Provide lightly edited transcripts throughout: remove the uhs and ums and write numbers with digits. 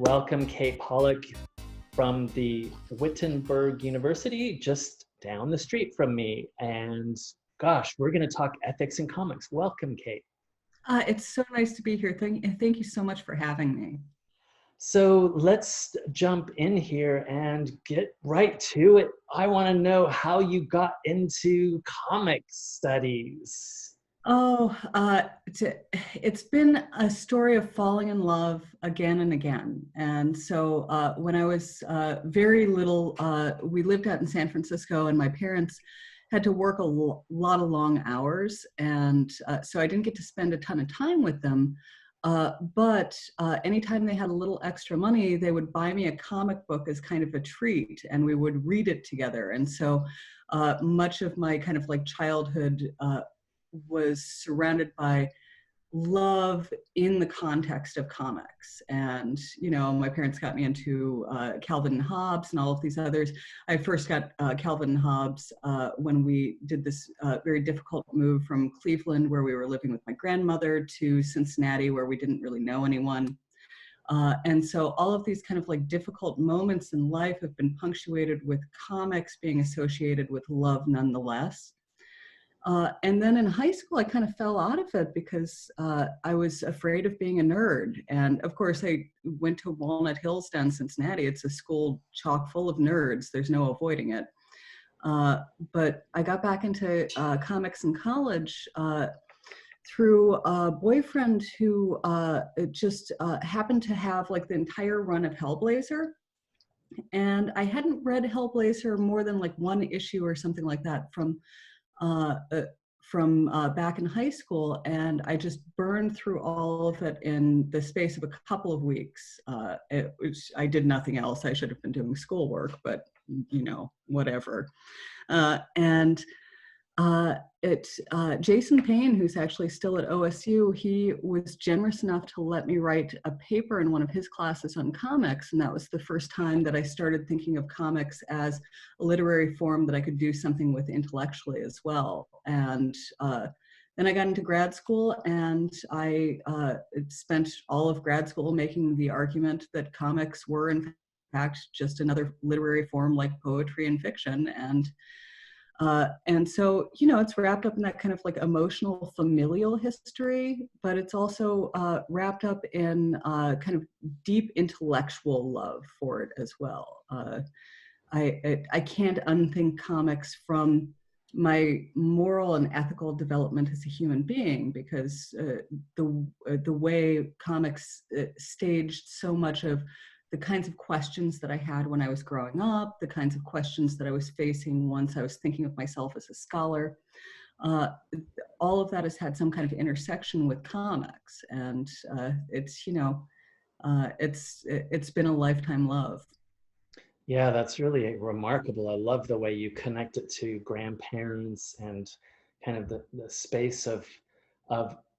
Welcome, Kate Polak from the Wittenberg University, just down the street from me. And gosh, we're going to talk ethics in comics. Welcome, Kate. It's so nice to be here. Thank you so much for having me. So let's jump in here and get right to it. I want to know how you got into comics studies. Oh, it's been a story of falling in love again and again. And so when I was very little, we lived out in San Francisco, and my parents had to work a lot of long hours. And so I didn't get to spend a ton of time with them. But anytime they had a little extra money, they would buy me a comic book as kind of a treat, and we would read it together. And so much of my kind of like childhood was surrounded by love in the context of comics. And, you know, my parents got me into Calvin and Hobbes and all of these others. I first got Calvin and Hobbes when we did this very difficult move from Cleveland, where we were living with my grandmother, to Cincinnati, where we didn't really know anyone. And so all of these kind of like difficult moments in life have been punctuated with comics being associated with love nonetheless. And then in high school, I kind of fell out of it because I was afraid of being a nerd. And of course, I went to Walnut Hills down in Cincinnati. It's a school chock full of nerds. There's no avoiding it. But I got back into comics in college through a boyfriend who just happened to have like the entire run of Hellblazer. And I hadn't read Hellblazer more than like one issue or something like that from back in high school, and I just burned through all of it in the space of a couple of weeks. I did nothing else. I should have been doing schoolwork, but you know, whatever. Jason Payne, who's actually still at OSU, he was generous enough to let me write a paper in one of his classes on comics, and that was the first time that I started thinking of comics as a literary form that I could do something with intellectually as well. And then I got into grad school, and I spent all of grad school making the argument that comics were in fact just another literary form like poetry and fiction. And so, you know, it's wrapped up in that kind of like emotional familial history, but it's also wrapped up in kind of deep intellectual love for it as well. I can't unthink comics from my moral and ethical development as a human being, because the way comics staged so much of the kinds of questions that I had when I was growing up, the kinds of questions that I was facing once I was thinking of myself as a scholar. All of that has had some kind of intersection with comics, and it's, you know, it's been a lifetime love. Yeah, that's really remarkable. I love the way you connect it to grandparents and kind of the space of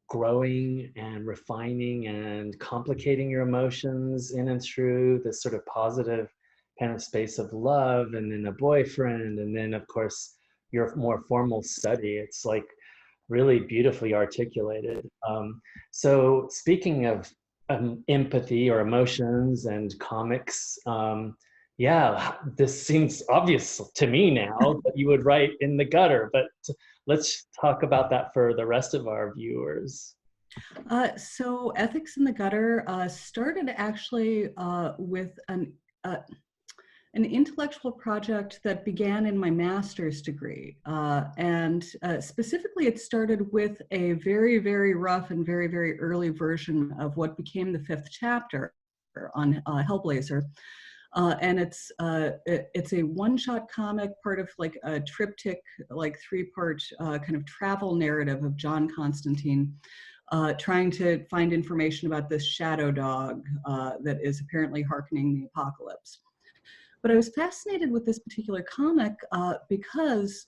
growing and refining and complicating your emotions in and through this sort of positive kind of space of love, and then a boyfriend, and then of course your more formal study. It's like really beautifully articulated. So speaking of empathy or emotions and comics, yeah, this seems obvious to me now that you would write in the gutter, but let's talk about that for the rest of our viewers. So Ethics in the Gutter started actually with an intellectual project that began in my master's degree. And specifically, it started with a very, very rough and very, very early version of what became the 5th chapter on Hellblazer. And it's a one-shot comic, part of like a triptych, like 3-part kind of travel narrative of John Constantine trying to find information about this shadow dog that is apparently hearkening the apocalypse. But I was fascinated with this particular comic because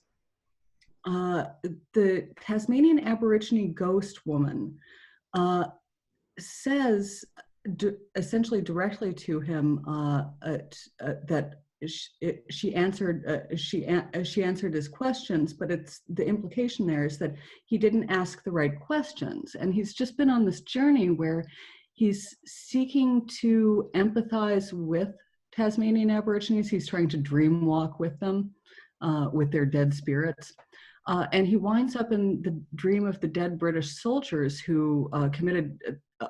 the Tasmanian Aborigine ghost woman says essentially directly to him that she answered his questions, but it's the implication there is that he didn't ask the right questions, and he's just been on this journey where he's seeking to empathize with Tasmanian Aborigines. He's trying to dream walk with them, with their dead spirits. And he winds up in the dream of the dead British soldiers who committed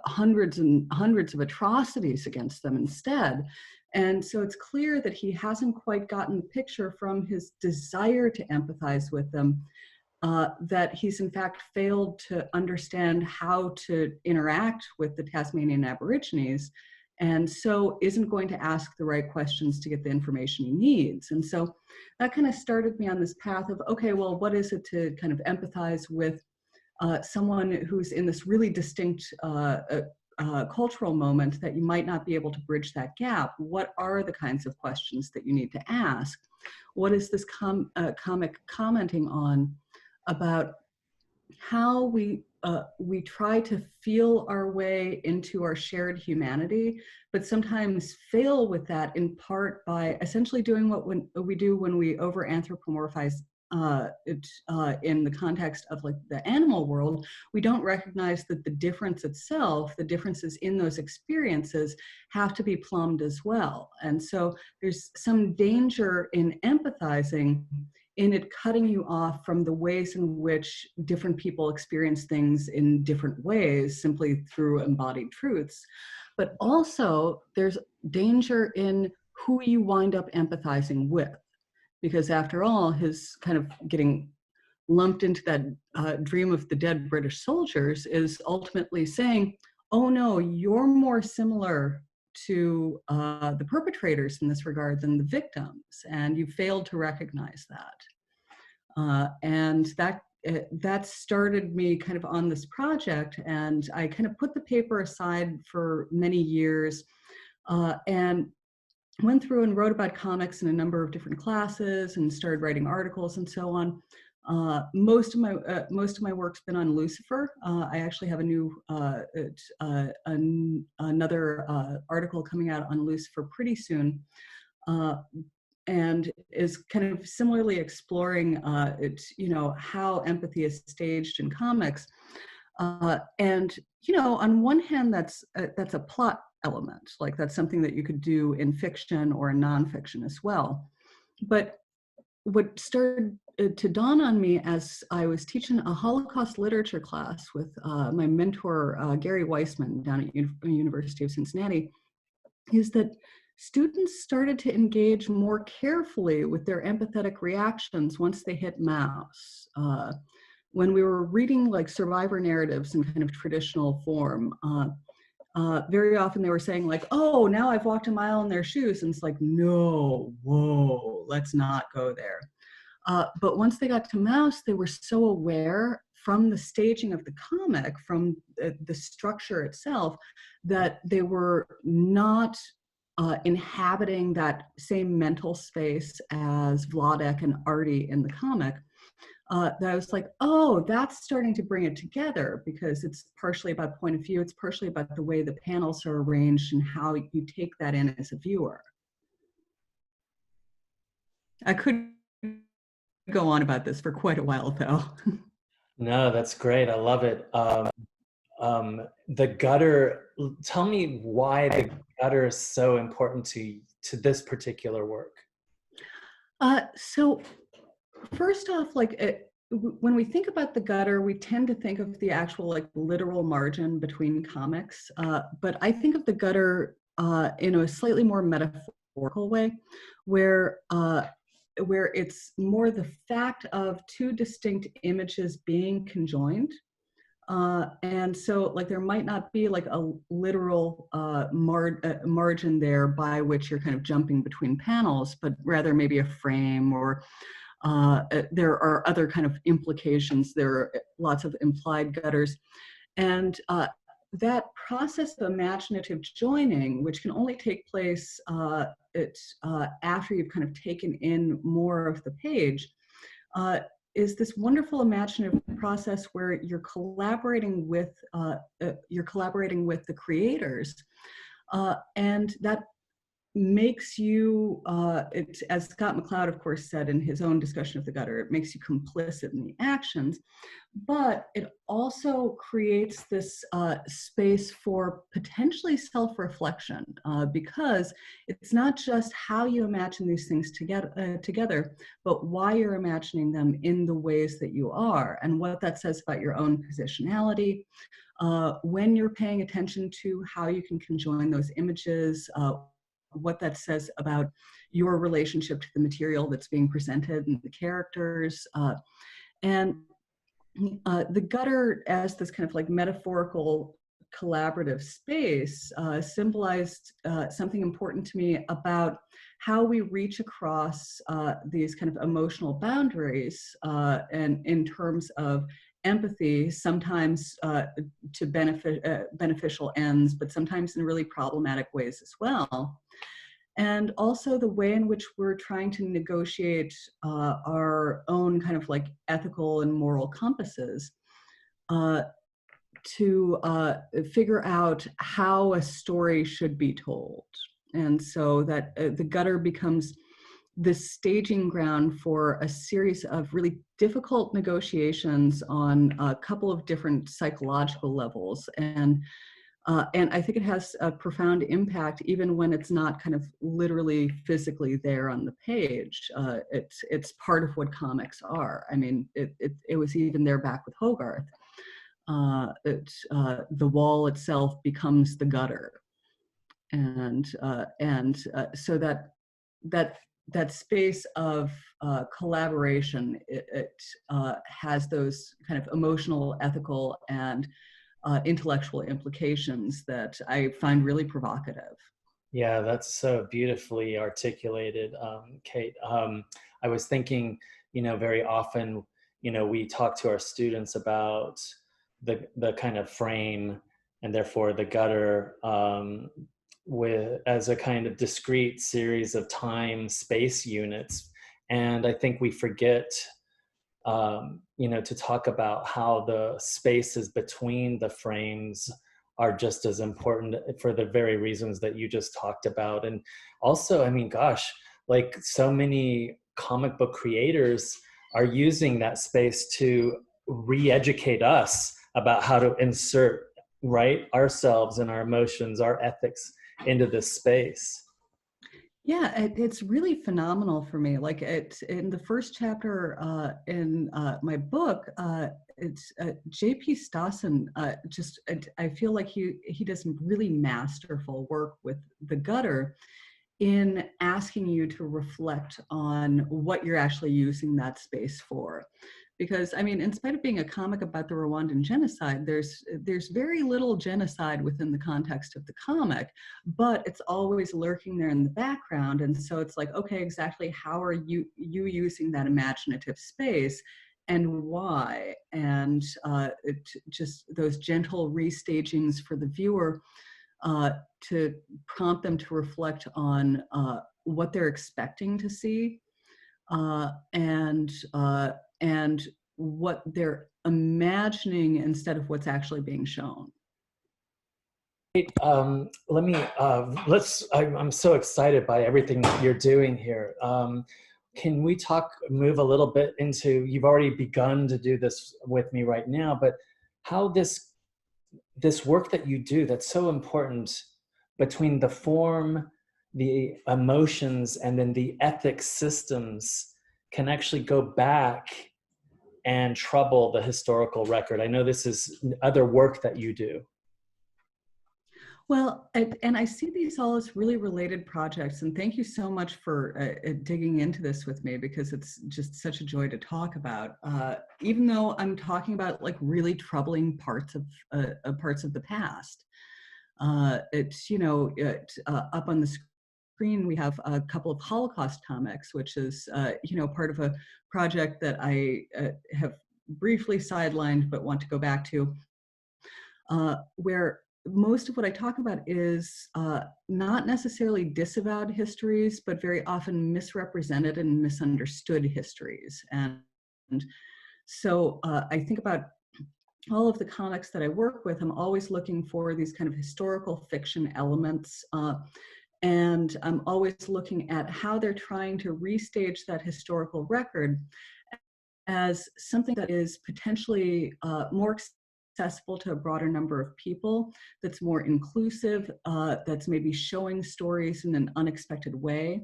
hundreds and hundreds of atrocities against them instead. And so it's clear that he hasn't quite gotten the picture from his desire to empathize with them, that he's in fact failed to understand how to interact with the Tasmanian Aborigines, and so isn't going to ask the right questions to get the information he needs. And so that kind of started me on this path of, okay, well, what is it to kind of empathize with someone who's in this really distinct cultural moment that you might not be able to bridge that gap? What are the kinds of questions that you need to ask? What is this comic commenting on about how we try to feel our way into our shared humanity, but sometimes fail with that in part by essentially doing what we do when we over-anthropomorphize in the context of like the animal world. We don't recognize that the difference itself, the differences in those experiences, have to be plumbed as well. And so there's some danger in empathizing, in it cutting you off from the ways in which different people experience things in different ways, simply through embodied truths. But also there's danger in who you wind up empathizing with, because after all, his kind of getting lumped into that dream of the dead British soldiers is ultimately saying, oh no, you're more similar to the perpetrators in this regard than the victims, and you failed to recognize that. And that started me kind of on this project, and I kind of put the paper aside for many years and went through and wrote about comics in a number of different classes and started writing articles and so on. Most of my work's been on Lucifer. I actually have a new another article coming out on Lucifer pretty soon, and is kind of similarly exploring how empathy is staged in comics. And on one hand, that's a plot element, like that's something that you could do in fiction or in nonfiction as well. But what started to dawn on me as I was teaching a Holocaust literature class with my mentor, Gary Weissman, down at University of Cincinnati, is that students started to engage more carefully with their empathetic reactions once they hit Maus. When we were reading like survivor narratives in kind of traditional form, very often they were saying like, oh, now I've walked a mile in their shoes. And it's like, no, whoa, let's not go there. But once they got to Maus, they were so aware from the staging of the comic, from the structure itself, that they were not inhabiting that same mental space as Vladek and Artie in the comic. That I was like, oh, that's starting to bring it together, because it's partially about point of view, it's partially about the way the panels are arranged and how you take that in as a viewer. I could go on about this for quite a while, though. No, that's great. I love it. The gutter, tell me why the gutter is so important to this particular work. So first off, when we think about the gutter, we tend to think of the actual like literal margin between comics, but I think of the gutter in a slightly more metaphorical way, where it's more the fact of two distinct images being conjoined. And so like there might not be like a literal margin there by which you're kind of jumping between panels, but rather maybe a frame, or there are other kind of implications. There are lots of implied gutters. And that process of imaginative joining, which can only take place after you've kind of taken in more of the page, is this wonderful imaginative process where you're collaborating with the creators, and that makes you, as Scott McCloud, of course, said in his own discussion of the gutter, it makes you complicit in the actions, but it also creates this space for potentially self-reflection, because it's not just how you imagine these things together, but why you're imagining them in the ways that you are, and what that says about your own positionality, when you're paying attention to how you can conjoin those images, what that says about your relationship to the material that's being presented and the characters. And the gutter, as this kind of like metaphorical collaborative space, symbolized something important to me about how we reach across these kind of emotional boundaries, and in terms of empathy, sometimes to beneficial ends, but sometimes in really problematic ways as well. And also the way in which we're trying to negotiate our own kind of like ethical and moral compasses, to figure out how a story should be told. And so that the gutter becomes this staging ground for a series of really difficult negotiations on a couple of different psychological levels. And I think it has a profound impact even when it's not kind of literally physically there on the page. It's part of what comics are. I mean, it was even there back with Hogarth. The wall itself becomes the gutter. And so that space of collaboration, it has those kind of emotional, ethical, and intellectual implications that I find really provocative. Yeah, that's so beautifully articulated, Kate. I was thinking, very often, we talk to our students about the kind of frame and therefore the gutter, as a kind of discrete series of time space units. And I think we forget, to talk about how the spaces between the frames are just as important for the very reasons that you just talked about. And also, I mean, gosh, like so many comic book creators are using that space to re-educate us about how to insert, right, ourselves and our emotions, our ethics into this space. Yeah, it's really phenomenal for me. Like in the first chapter in my book, it's J.P. Stassen. I feel like he does some really masterful work with the gutter in asking you to reflect on what you're actually using that space for. Because, I mean, in spite of being a comic about the Rwandan genocide, there's very little genocide within the context of the comic, but it's always lurking there in the background. And so it's like, okay, exactly how are you using that imaginative space and why? And just those gentle restagings for the viewer to prompt them to reflect on what they're expecting to see, and what they're imagining instead of what's actually being shown. I'm so excited by everything that you're doing here. Can we move a little bit into, you've already begun to do this with me right now, but how this work that you do that's so important between the form, the emotions, and then the ethics systems can actually go back and trouble the historical record. I know this is other work that you do. Well, and I see these all as really related projects, and thank you so much for digging into this with me, because it's just such a joy to talk about. Even though I'm talking about like really troubling parts of the past, it's up on the screen we have a couple of Holocaust comics, which is part of a project that I have briefly sidelined but want to go back to, where most of what I talk about is not necessarily disavowed histories, but very often misrepresented and misunderstood histories. And so I think about all of the comics that I work with, I'm always looking for these kind of historical fiction elements, And I'm always looking at how they're trying to restage that historical record as something that is potentially more accessible to a broader number of people, that's more inclusive, that's maybe showing stories in an unexpected way,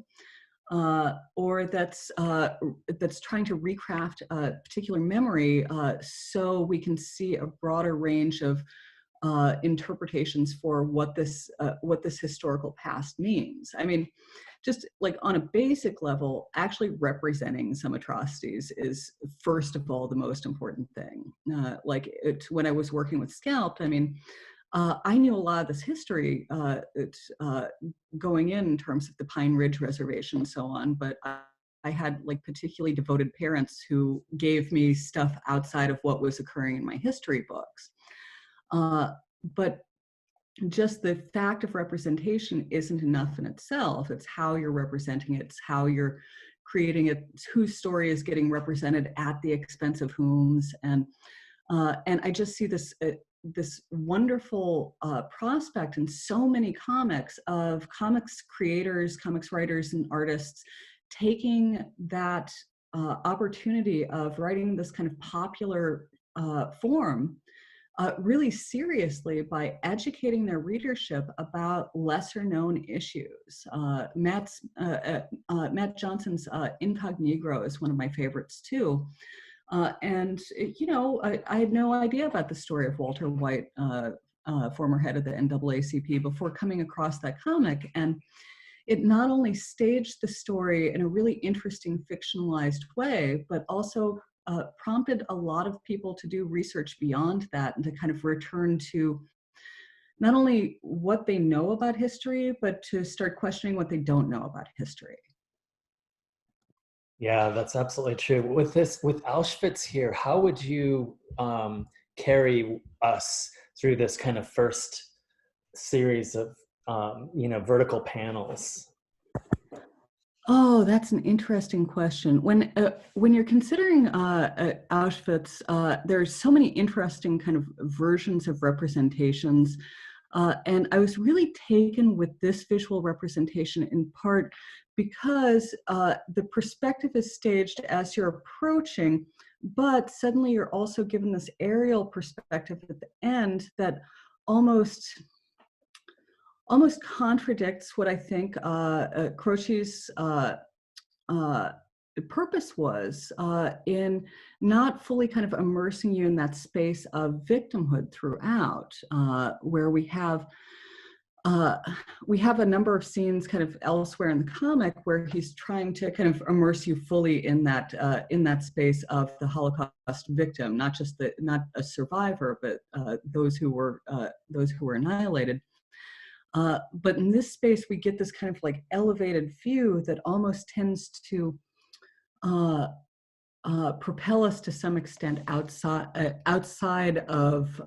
or that's trying to recraft a particular memory so we can see a broader range of interpretations for what this historical past means. I mean, just like on a basic level, actually representing some atrocities is first of all the most important thing. When I was working with Scalped, I mean, I knew a lot of this history going in terms of the Pine Ridge Reservation and so on, but I had like particularly devoted parents who gave me stuff outside of what was occurring in my history books. But just the fact of representation isn't enough in itself. It's how you're representing it. It's how you're creating it. It's whose story is getting represented at the expense of whom's. And I just see this wonderful prospect in so many comics of comics creators, comics writers, and artists taking that opportunity of writing this kind of popular form really seriously by educating their readership about lesser known issues. Matt Johnson's Incognegro is one of my favorites too. And you know, I had no idea about the story of Walter White, former head of the NAACP, before coming across that comic. And it not only staged the story in a really interesting fictionalized way, but also prompted a lot of people to do research beyond that and to kind of return to not only what they know about history, but to start questioning what they don't know about history. Yeah, that's absolutely true. With Auschwitz here, how would you carry us through this kind of first series of vertical panels? Oh, that's an interesting question. When you're considering Auschwitz, there's so many interesting kind of versions of representations. And I was really taken with this visual representation in part because the perspective is staged as you're approaching, but suddenly you're also given this aerial perspective at the end that almost contradicts what I think Croce's purpose was in not fully kind of immersing you in that space of victimhood throughout, where we have a number of scenes kind of elsewhere in the comic where he's trying to kind of immerse you fully in that space of the Holocaust victim, not a survivor, but those who were annihilated. But in this space, we get this kind of like elevated view that almost tends to propel us to some extent outside of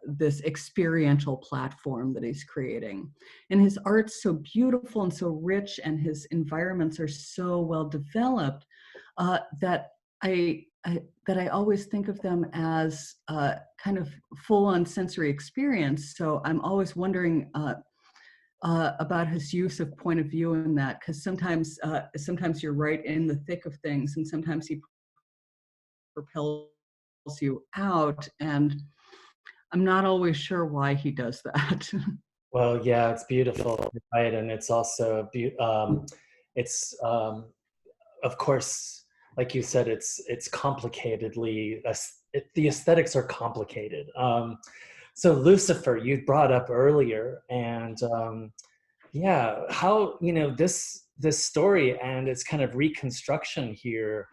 this experiential platform that he's creating. And his art's so beautiful and so rich, and his environments are so well developed that I always think of them as kind of full-on sensory experience. So I'm always wondering about his use of point of view in that, because sometimes you're right in the thick of things, and sometimes he propels you out, and I'm not always sure why he does that. Well, yeah, it's beautiful, right? And it's also of course, like you said, it's complicatedly, the aesthetics are complicated. So Lucifer, you brought up earlier, and yeah, how this story and its kind of reconstruction here.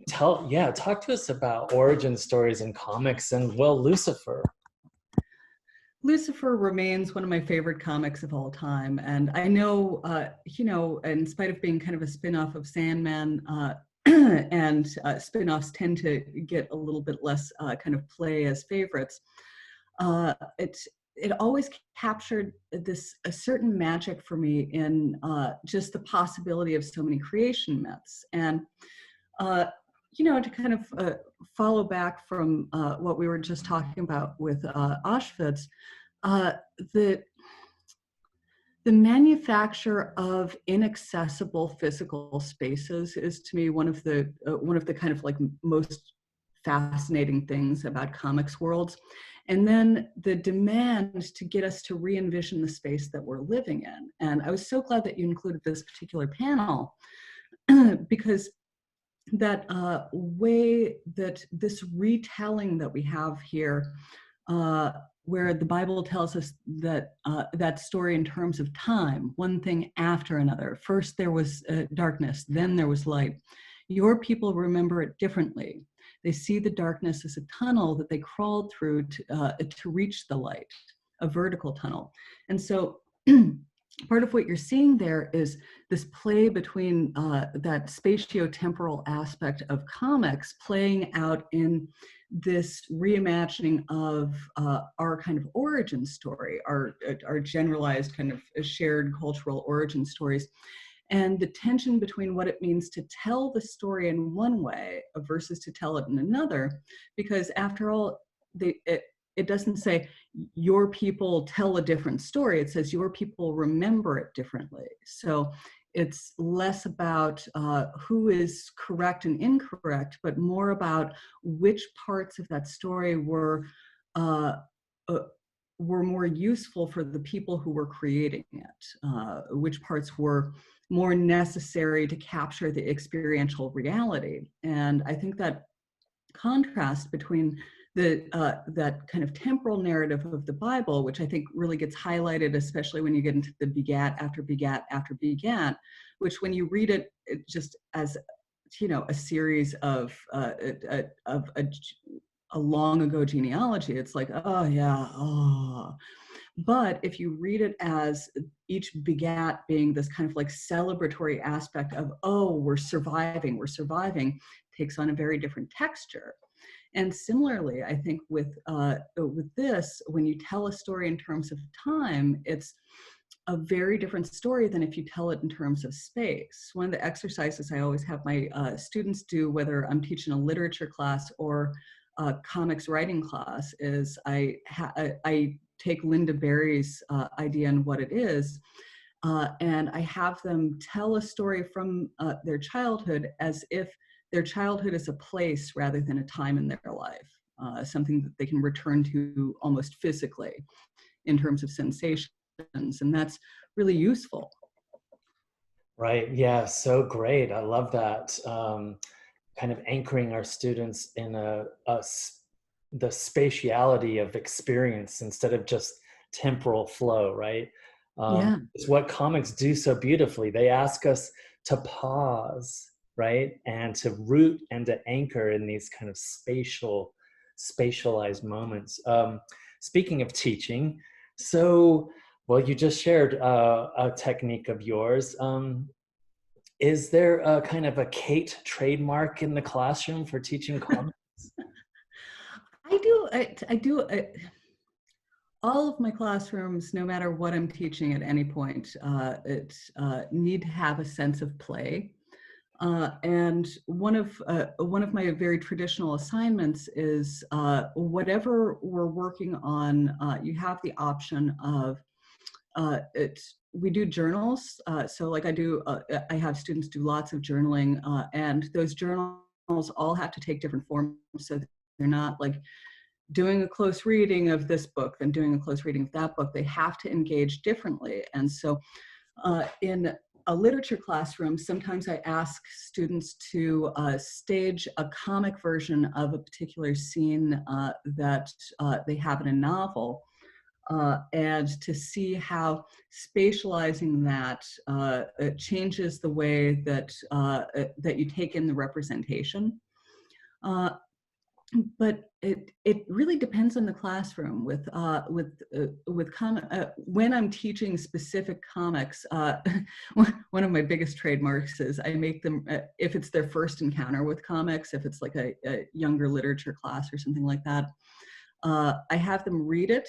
Talk to us about origin stories in comics and, well, Lucifer. Lucifer remains one of my favorite comics of all time, and I know, in spite of being kind of a spin-off of Sandman, and spin-offs tend to get a little bit less kind of play as favorites. It always captured a certain magic for me in just the possibility of so many creation myths. And to kind of follow back from what we were just talking about with Auschwitz, the The manufacture of inaccessible physical spaces is, to me, one of the kind of like most fascinating things about comics worlds. And then the demand to get us to re-envision the space that we're living in. And I was so glad that you included this particular panel because that way that this retelling that we have here, where the Bible tells us that that story in terms of time, one thing after another. First there was darkness, then there was light. Your people remember it differently. They see the darkness as a tunnel that they crawled through to reach the light, a vertical tunnel. And so part of what you're seeing there is this play between that spatio-temporal aspect of comics playing out in this reimagining of our kind of origin story, our generalized kind of shared cultural origin stories, and the tension between what it means to tell the story in one way versus to tell it in another, because after all, it doesn't say your people tell a different story. It says your people remember it differently. So it's less about who is correct and incorrect, but more about which parts of that story were more useful for the people who were creating it, which parts were more necessary to capture the experiential reality. And I think that contrast between that kind of temporal narrative of the Bible, which I think really gets highlighted, especially when you get into the begat after begat after begat, which when you read it, it just as, you know, a series of a long ago genealogy, it's like, oh yeah, oh. But if you read it as each begat being this kind of like celebratory aspect of, oh, we're surviving, takes on a very different texture. And similarly, I think with this, when you tell a story in terms of time, it's a very different story than if you tell it in terms of space. One of the exercises I always have my students do, whether I'm teaching a literature class or a comics writing class, is I take Linda Berry's idea and what it is, and I have them tell a story from their childhood as if their childhood is a place rather than a time in their life, something that they can return to almost physically in terms of sensations, and that's really useful. Right, yeah, so great. I love that. Kind of anchoring our students in the spatiality of experience instead of just temporal flow, right? Yeah. It's what comics do so beautifully. They ask us to pause, right? And to root and to anchor in these kind of spatialized moments. Speaking of teaching, so, well, you just shared a technique of yours. Is there a kind of a Kate trademark in the classroom for teaching comics? I do. All of my classrooms, no matter what I'm teaching at any point, need to have a sense of play. And one of my very traditional assignments is whatever we're working on, you have the option of we do journals. So like I have students do lots of journaling, and those journals all have to take different forms, so they're not like doing a close reading of this book, then doing a close reading of that book. They have to engage differently. And so in a literature classroom, sometimes I ask students to stage a comic version of a particular scene that they have in a novel, and to see how spatializing that changes the way that that you take in the representation. But it really depends on the classroom. With when I'm teaching specific comics, one of my biggest trademarks is I make them, if it's their first encounter with comics, if it's like a younger literature class or something like that, I have them read it.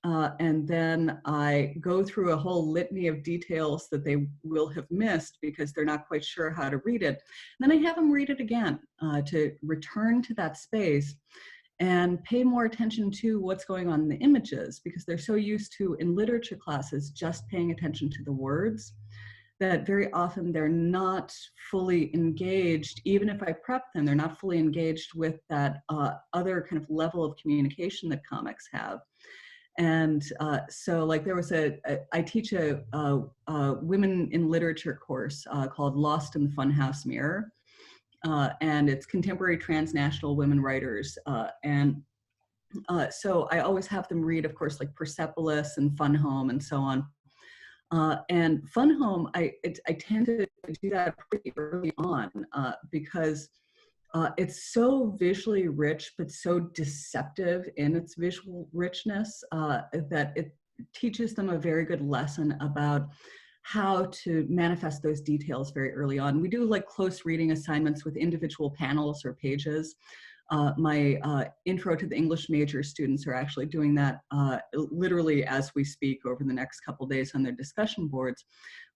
And then I go through a whole litany of details that they will have missed because they're not quite sure how to read it. And then I have them read it again to return to that space and pay more attention to what's going on in the images, because they're so used to, in literature classes, just paying attention to the words, that very often they're not fully engaged. Even if I prep them, they're not fully engaged with that other kind of level of communication that comics have. And so like there was I teach a women in literature course called Lost in the Funhouse Mirror. And it's contemporary transnational women writers. So I always have them read, of course, like Persepolis and Fun Home and so on. And Fun Home, I tend to do that pretty early on because it's so visually rich, but so deceptive in its visual richness that it teaches them a very good lesson about how to manifest those details very early on. We do like close reading assignments with individual panels or pages. My intro to the English major students are actually doing that literally as we speak over the next couple days on their discussion boards,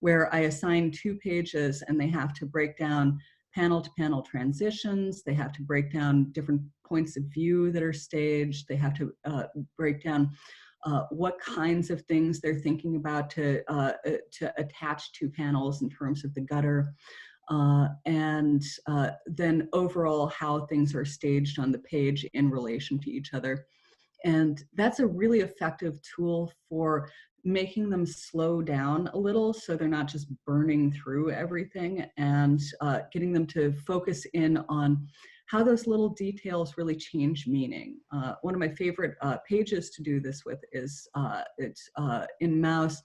where I assign 2 pages and they have to break down panel to panel transitions. They have to break down different points of view that are staged. They have to break down what kinds of things they're thinking about to attach to panels in terms of the gutter, and then overall how things are staged on the page in relation to each other. And that's a really effective tool for making them slow down a little so they're not just burning through everything, and getting them to focus in on how those little details really change meaning. One of my favorite pages to do this with is it's in Mouse,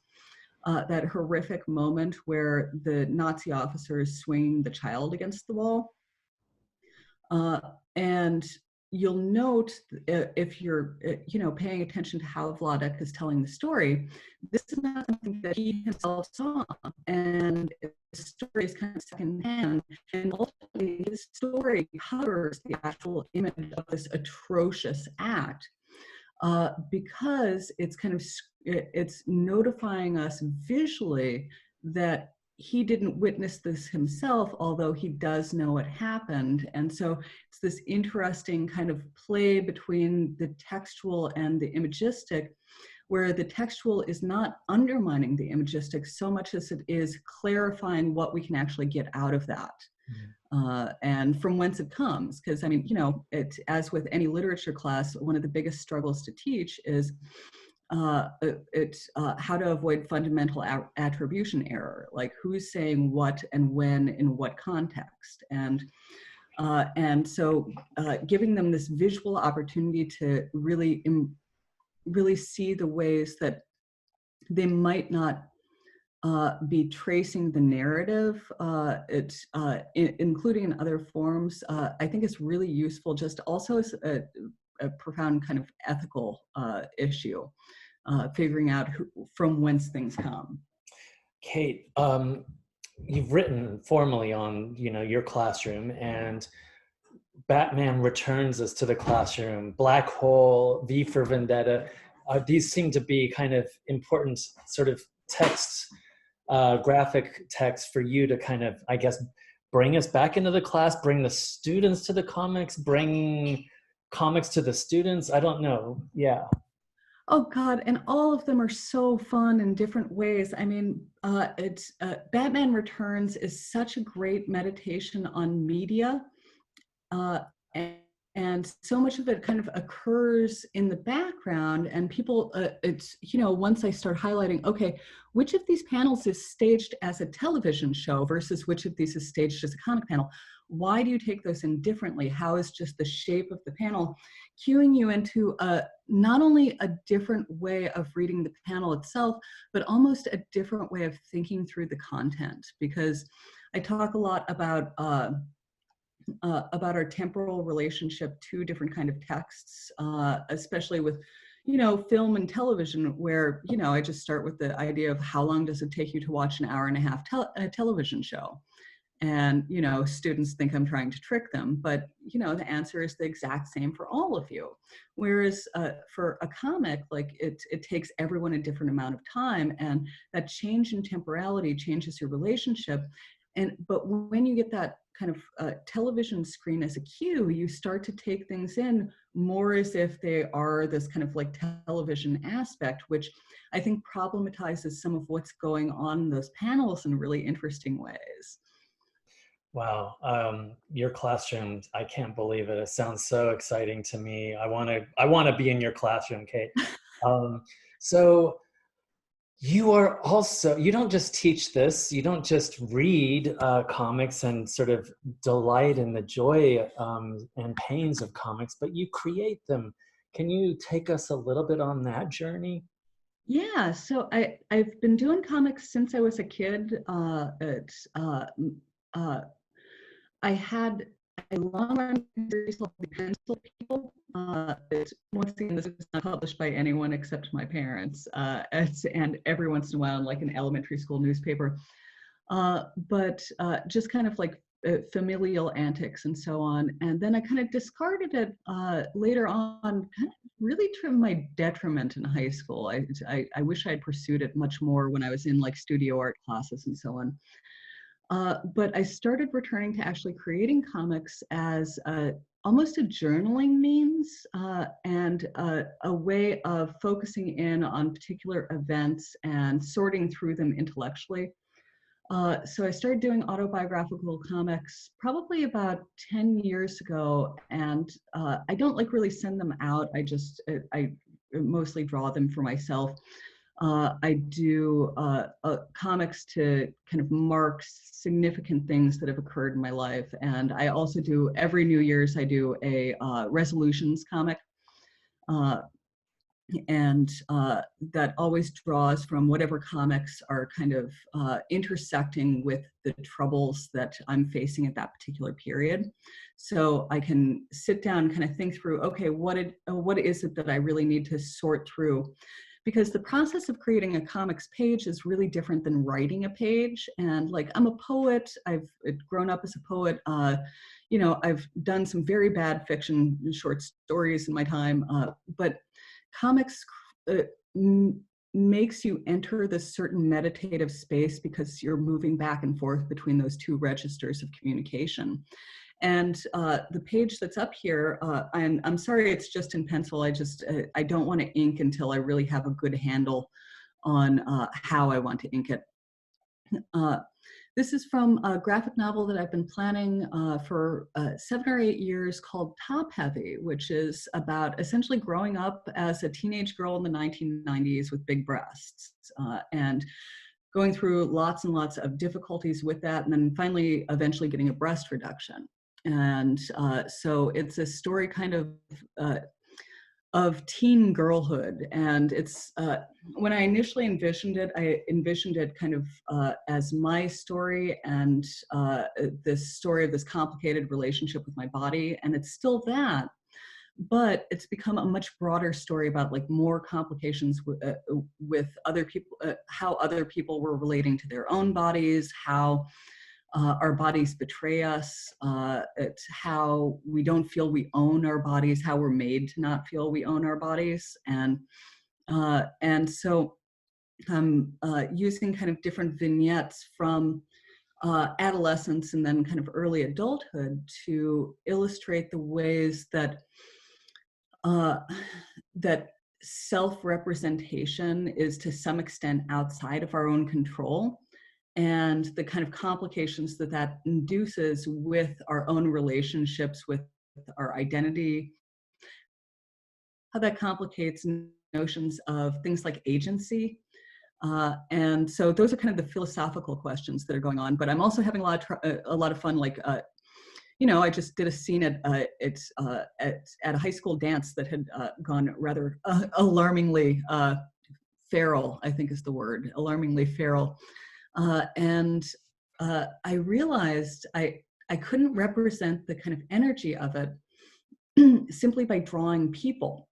that horrific moment where the Nazi officer is swinging the child against the wall. And you'll note if you're paying attention to how Vladek is telling the story, this is not something that he himself saw, and the story is kind of secondhand, and ultimately his story covers the actual image of this atrocious act because it's notifying us visually that he didn't witness this himself, although he does know it happened. And so it's this interesting kind of play between the textual and the imagistic, where the textual is not undermining the imagistic so much as it is clarifying what we can actually get out of that. And from whence it comes. Because I mean, as with any literature class, one of the biggest struggles to teach is how to avoid fundamental attribution error, like who's saying what and when in what context. And so giving them this visual opportunity to really see the ways that they might not be tracing the narrative, including in other forms, I think it's really useful, just also as a profound kind of ethical issue, figuring out from whence things come. Kate, you've written formally on your classroom, and Batman Returns us to the classroom, Black Hole, V for Vendetta. These seem to be kind of important sort of texts, graphic text for you to kind of, I guess, bring us back into the class, bring the students to the comics, bring comics to the students. I don't know. Yeah. Oh God, and all of them are so fun in different ways. I mean, Batman Returns is such a great meditation on media, and so much of it kind of occurs in the background, and people, once I start highlighting, okay, which of these panels is staged as a television show versus which of these is staged as a comic panel? Why do you take those in differently? How is just the shape of the panel cueing you into not only a different way of reading the panel itself, but almost a different way of thinking through the content? Because I talk a lot about our temporal relationship to different kind of texts, especially with, film and television, where, I just start with the idea of how long does it take you to watch an hour and a half television show? And, students think I'm trying to trick them, but, the answer is the exact same for all of you. Whereas for a comic, like it takes everyone a different amount of time, and that change in temporality changes your relationship. But when you get that kind of television screen as a cue, you start to take things in more as if they are this kind of like television aspect, which I think problematizes some of what's going on in those panels in really interesting ways. Wow, your classroom, I can't believe it. It sounds so exciting to me. I want to be in your classroom, Kate. So you don't just teach this, you don't just read comics and sort of delight in the joy and pains of comics, but you create them. Can you take us a little bit on that journey? Yeah, so I've been doing comics since I was a kid. I had a long-run series called The Pencil People. Once again, this is not published by anyone except my parents, and every once in a while in like an elementary school newspaper. But just kind of like familial antics and so on. And then I kind of discarded it later on, kind of really to my detriment in high school. I wish I had pursued it much more when I was in like studio art classes and so on. But I started returning to actually creating comics as almost a journaling means and a way of focusing in on particular events and sorting through them intellectually. So I started doing autobiographical comics probably about 10 years ago, and I don't like really send them out. I mostly draw them for myself. I do comics to kind of mark significant things that have occurred in my life. And I also do, every New Year's, I do a resolutions comic. And that always draws from whatever comics are kind of intersecting with the troubles that I'm facing at that particular period. So I can sit down and kind of think through, okay, what is it that I really need to sort through? Because the process of creating a comics page is really different than writing a page. And like, I'm a poet, I've grown up as a poet. You know, I've done some very bad fiction short stories in my time, but comics makes you enter this certain meditative space because you're moving back and forth between those two registers of communication. And the page that's up here, and I'm sorry it's just in pencil, I don't want to ink until I really have a good handle on how I want to ink it. This is from a graphic novel that I've been planning for 7 or 8 years called Top Heavy, which is about essentially growing up as a teenage girl in the 1990s with big breasts and going through lots and lots of difficulties with that, and then finally eventually getting a breast reduction. And so it's a story kind of teen girlhood. And it's, when I initially envisioned it kind of as my story and this story of this complicated relationship with my body. And it's still that, but it's become a much broader story about like more complications with other people, how other people were relating to their own bodies, how our bodies betray us. It's how we don't feel we own our bodies, how we're made to not feel we own our bodies. And so I'm using kind of different vignettes from adolescence and then kind of early adulthood to illustrate the ways that that self-representation is to some extent outside of our own control, and the kind of complications that that induces with our own relationships with our identity, how that complicates notions of things like agency. And so those are kind of the philosophical questions that are going on, but I'm also having a lot of fun, like, you know, I just did a scene at a high school dance that had gone rather alarmingly feral, I think is the word, alarmingly feral. And I realized I couldn't represent the kind of energy of it simply by drawing people.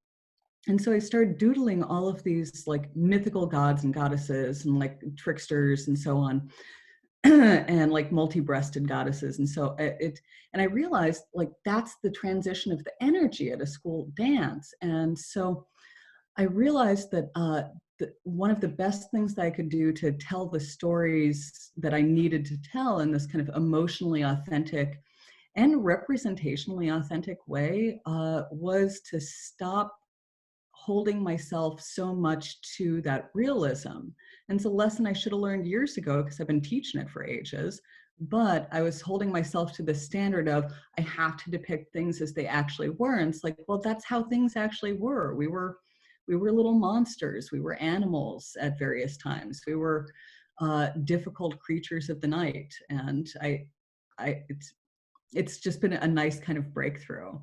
And so I started doodling all of these like mythical gods and goddesses and like tricksters and so on, and like multi-breasted goddesses. And so and I realized like that's the transition of the energy at a school dance. And so I realized that one of the best things that I could do to tell the stories that I needed to tell in this kind of emotionally authentic and representationally authentic way was to stop holding myself so much to that realism. And it's a lesson I should have learned years ago because I've been teaching it for ages. But I was holding myself to the standard of I have to depict things as they actually were. And it's like, well, that's how things actually were. We were little monsters. We were animals at various times. We were difficult creatures of the night. And it's just been a nice kind of breakthrough.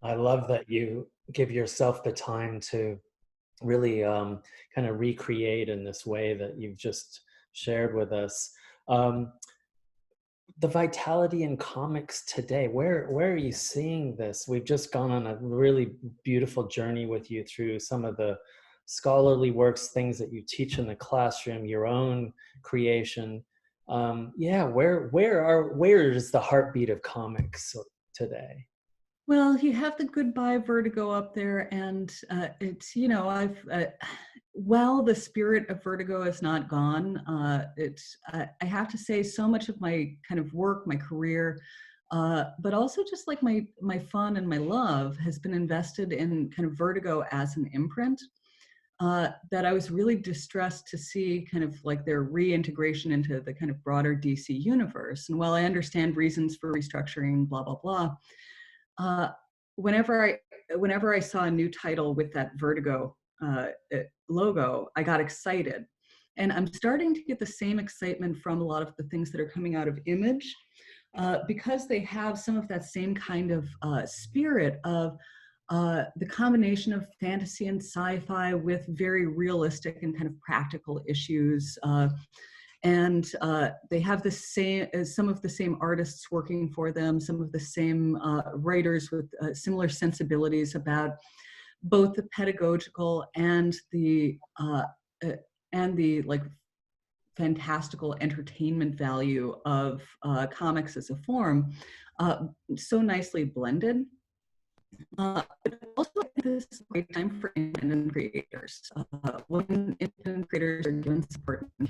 I love that you give yourself the time to really kind of recreate in this way that you've just shared with us. The vitality in comics today, where are you seeing this? We've just gone on a really beautiful journey with you through some of the scholarly works, things that you teach in the classroom, your own creation. Where is the heartbeat of comics today? Well, you have the Goodbye Vertigo up there, and it's, while the spirit of Vertigo is not gone, I have to say so much of my kind of work, my career, but also just like my fun and my love has been invested in kind of Vertigo as an imprint. That I was really distressed to see kind of like their reintegration into the kind of broader DC universe. And while I understand reasons for restructuring, blah, blah, blah, whenever I saw a new title with that Vertigo logo, I got excited. And I'm starting to get the same excitement from a lot of the things that are coming out of Image, because they have some of that same kind of spirit of the combination of fantasy and sci-fi with very realistic and kind of practical issues. And they have the same, some of the same artists working for them, some of the same writers with similar sensibilities about both the pedagogical and the like fantastical entertainment value of comics as a form, so nicely blended. But also, this is a great time for independent creators. When independent creators are given support and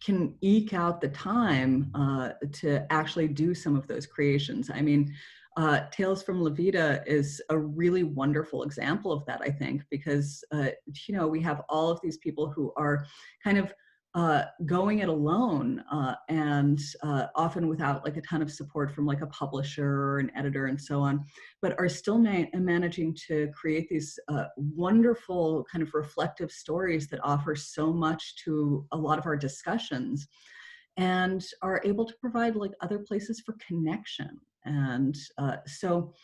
can eke out the time to actually do some of those creations. I mean, Tales from La Vida is a really wonderful example of that, I think, because we have all of these people who are kind of going it alone and often without like a ton of support from like a publisher or an editor and so on, but are still managing to create these wonderful kind of reflective stories that offer so much to a lot of our discussions and are able to provide like other places for connection. And so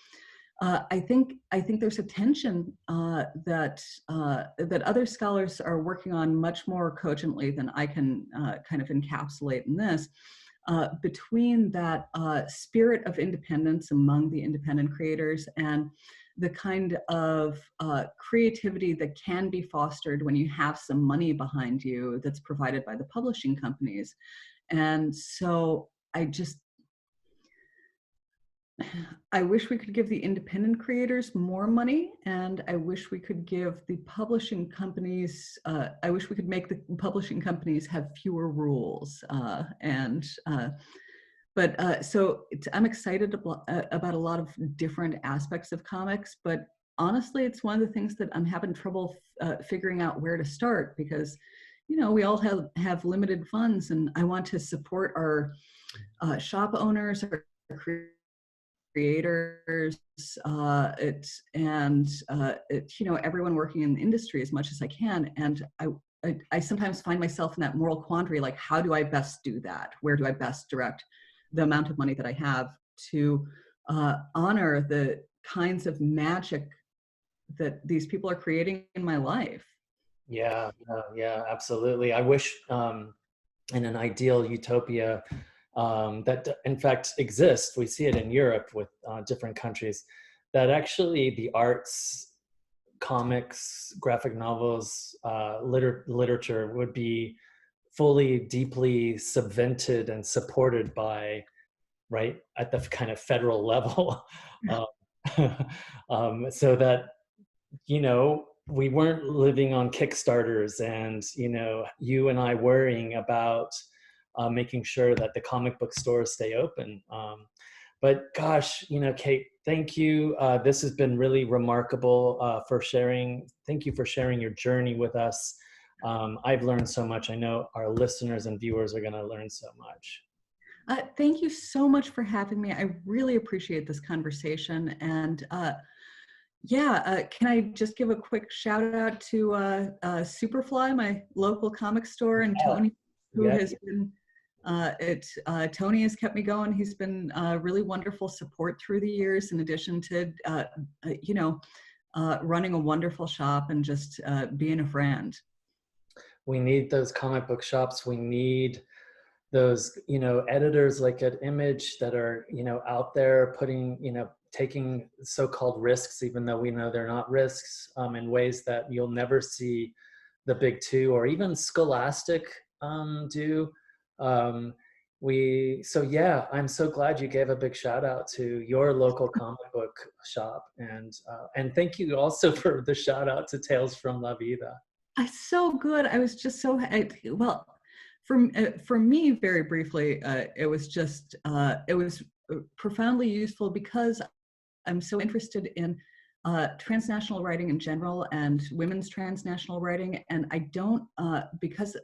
I think there's a tension that other scholars are working on much more cogently than I can kind of encapsulate in this, between that spirit of independence among the independent creators and the kind of creativity that can be fostered when you have some money behind you that's provided by the publishing companies. And so I wish we could give the independent creators more money, and I wish we could give the publishing companies, I wish we could make the publishing companies have fewer rules. So I'm excited about a lot of different aspects of comics, but honestly, it's one of the things that I'm having trouble figuring out where to start, because we all have limited funds, and I want to support our shop owners, our creators, everyone working in the industry as much as I can. And I sometimes find myself in that moral quandary, like, how do I best do that? Where do I best direct the amount of money that I have to honor the kinds of magic that these people are creating in my life? Yeah, absolutely. I wish in an ideal utopia that in fact exists, we see it in Europe with different countries, that actually the arts, comics, graphic novels, literature would be fully, deeply subvented and supported by, right, at the kind of federal level, so that you know, we weren't living on Kickstarters and, you know, you and I worrying about making sure that the comic book stores stay open. But gosh, you know, Kate, thank you. This has been really remarkable for sharing. Thank you for sharing your journey with us. I've learned so much. I know our listeners and viewers are going to learn so much. Thank you so much for having me. I really appreciate this conversation. And can I just give a quick shout out to Superfly, my local comic store, and Tony, who has been, Tony has kept me going. He's been really wonderful support through the years, in addition to, running a wonderful shop and just being a friend. We need those comic book shops. We need those, you know, editors like at Image that are, you know, out there putting, you know, taking so-called risks, even though we know they're not risks, in ways that you'll never see the big two or even Scholastic do. So yeah, I'm so glad you gave a big shout out to your local comic book shop, and thank you also for the shout out to Tales from La Vida. So good. I was just so well. For me, very briefly, it was just it was profoundly useful because I'm so interested in transnational writing in general and women's transnational writing, and I don't because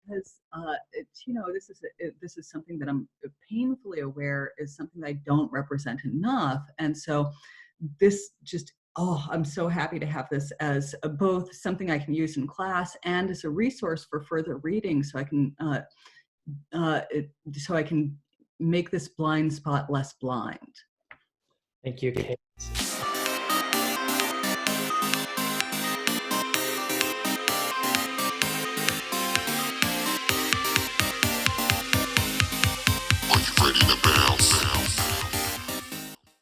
it's, you know, this is something that I'm painfully aware is something that I don't represent enough, and so this just, oh, I'm so happy to have this as both something I can use in class and as a resource for further reading, so I can make this blind spot less blind. Thank you, Kate.